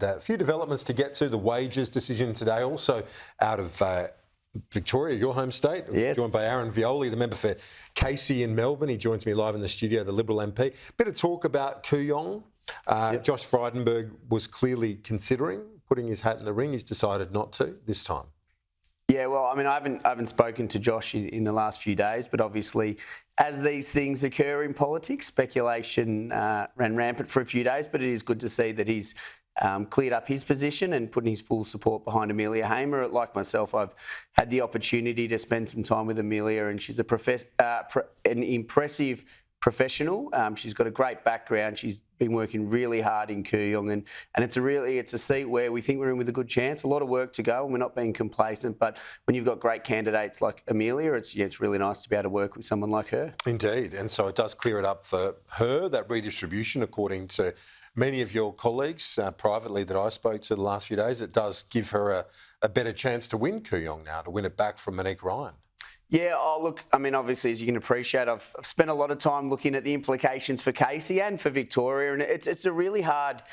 And a few developments to get to. The wages decision today, also out of Victoria, your home state. Yes. Joined by Aaron Violi, the member for Casey in Melbourne. He joins me live in the studio, the Liberal MP. Bit of talk about Kooyong. Josh Frydenberg was clearly considering putting his hat in the ring. He's decided not to this time. Yeah, well, I mean, I haven't spoken to Josh in the last few days, but obviously, as these things occur in politics, speculation ran rampant for a few days. But it is good to see that he's cleared up his position and putting his full support behind Amelia Hamer. Like myself, I've had the opportunity to spend some time with Amelia, and she's an impressive professional. She's got a great background. She's been working really hard in Kooyong, and it's a seat where we think we're in with a good chance. A lot of work to go, and we're not being complacent. But when you've got great candidates like Amelia, it's really nice to be able to work with someone like her. Indeed, and so it does clear it up for her, that redistribution, according to many of your colleagues privately that I spoke to the last few days. It does give her a better chance to win Kooyong now, to win it back from Monique Ryan. Yeah, look, I mean, obviously, as you can appreciate, I've spent a lot of time looking at the implications for Casey and for Victoria, and it's a really hard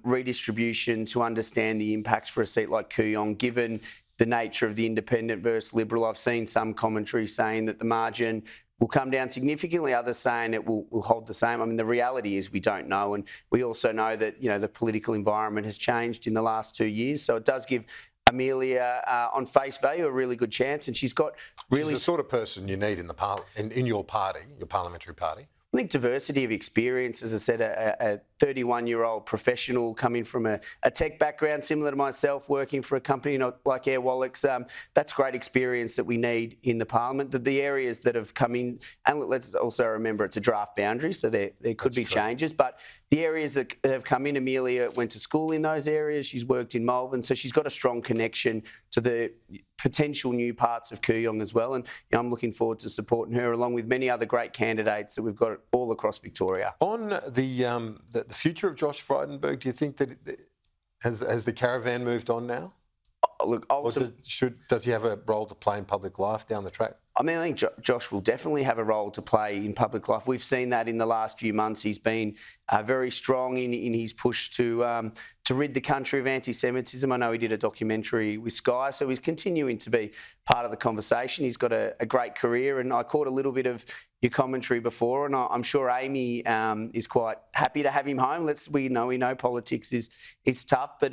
redistribution to understand the impacts for a seat like Kooyong, given the nature of the independent versus Liberal. I've seen some commentary saying that the margin will come down significantly, others saying it will hold the same. I mean, the reality is we don't know, and we also know that, the political environment has changed in the last 2 years, so it does give Amelia, on face value, a really good chance, and she's got really... She's the sort of person you need in your party, your parliamentary party. I think diversity of experience, as I said, a 31-year-old professional coming from a tech background similar to myself, working for a company like Airwallex, that's great experience that we need in the parliament. The areas that have come in, and let's also remember it's a draft boundary, so there could be changes, but the areas that have come in, Amelia went to school in those areas, she's worked in Malvern, so she's got a strong connection to the potential new parts of Kooyong as well, and I'm looking forward to supporting her along with many other great candidates that we've got all across Victoria. On the future of Josh Frydenberg, do you think that has the caravan moved on now? Look, does he have a role to play in public life down the track? I mean, I think Josh will definitely have a role to play in public life. We've seen that in the last few months. He's been very strong in his push to rid the country of anti-Semitism. I know he did a documentary with Sky, so he's continuing to be part of the conversation. He's got a great career, and I caught a little bit of your commentary before, and I'm sure Amy is quite happy to have him home. We know politics is tough, but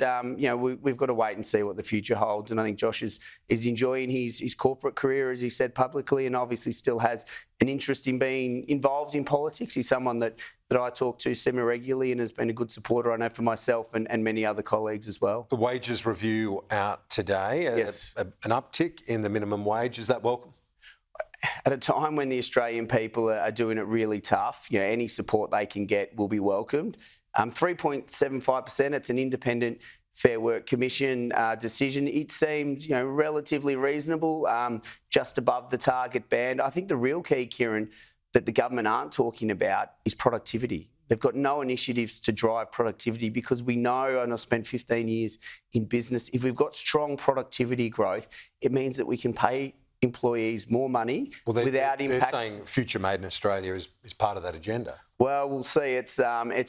we've got to wait and see what the future holds. And I think Josh is enjoying his corporate career, as he said publicly, and obviously still has an interest in being involved in politics. He's someone that I talk to semi-regularly and has been a good supporter, I know, for myself and many other colleagues as well. The wages review out today. Yes. An uptick in the minimum wage. Is that welcome? At a time when the Australian people are doing it really tough, any support they can get will be welcomed. 3.75%, it's an independent Fair Work Commission decision. It seems, relatively reasonable, just above the target band. I think the real key, Kieran, that the government aren't talking about is productivity. They've got no initiatives to drive productivity because we know, and I've spent 15 years in business, if we've got strong productivity growth, it means that we can pay employees more money without impact. They're saying Future Made in Australia is part of that agenda. Well, we'll see. It's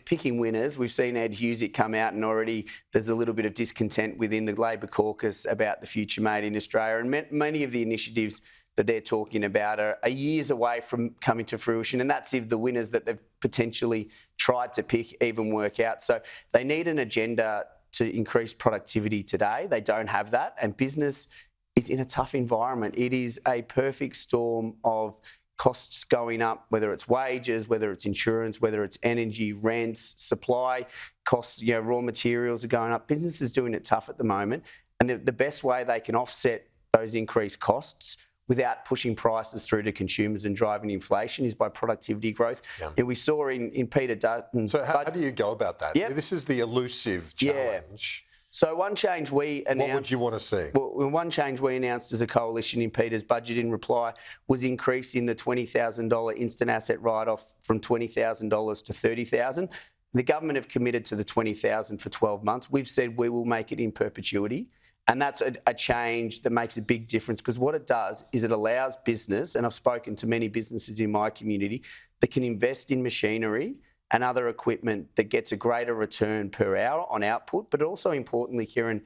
picking winners. We've seen Ed Husic come out, and already there's a little bit of discontent within the Labor caucus about the Future Made in Australia, and many of the initiatives that they're talking about are years away from coming to fruition, and that's if the winners that they've potentially tried to pick even work out. So they need an agenda to increase productivity today. They don't have that, and business is in a tough environment. It is a perfect storm of costs going up, whether it's wages, whether it's insurance, whether it's energy, rents, supply costs, raw materials are going up. Business is doing it tough at the moment. And the best way they can offset those increased costs without pushing prices through to consumers and driving inflation is by productivity growth. Yeah. And we saw in Peter Dutton's... So how do you go about that? Yep. This is the elusive challenge. Yeah. So one change we announced... What would you want to see? Well, one change we announced as a coalition in Peter's budget in reply was increasing the $20,000 instant asset write-off from $20,000 to $30,000. The government have committed to the $20,000 for 12 months. We've said we will make it in perpetuity. And that's a change that makes a big difference, because what it does is it allows business, and I've spoken to many businesses in my community, that can invest in machinery and other equipment that gets a greater return per hour on output, but also importantly, Kieran,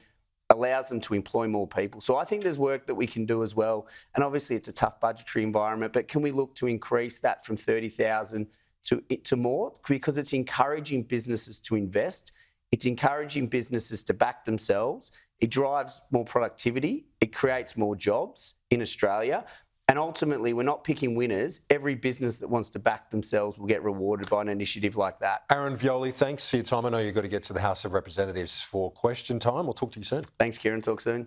allows them to employ more people. So I think there's work that we can do as well. And obviously it's a tough budgetary environment, but can we look to increase that from 30,000 to more? Because it's encouraging businesses to invest. It's encouraging businesses to back themselves. It drives more productivity. It creates more jobs in Australia. And ultimately, we're not picking winners. Every business that wants to back themselves will get rewarded by an initiative like that. Aaron Violi, thanks for your time. I know you've got to get to the House of Representatives for question time. We'll talk to you soon. Thanks, Kieran. Talk soon.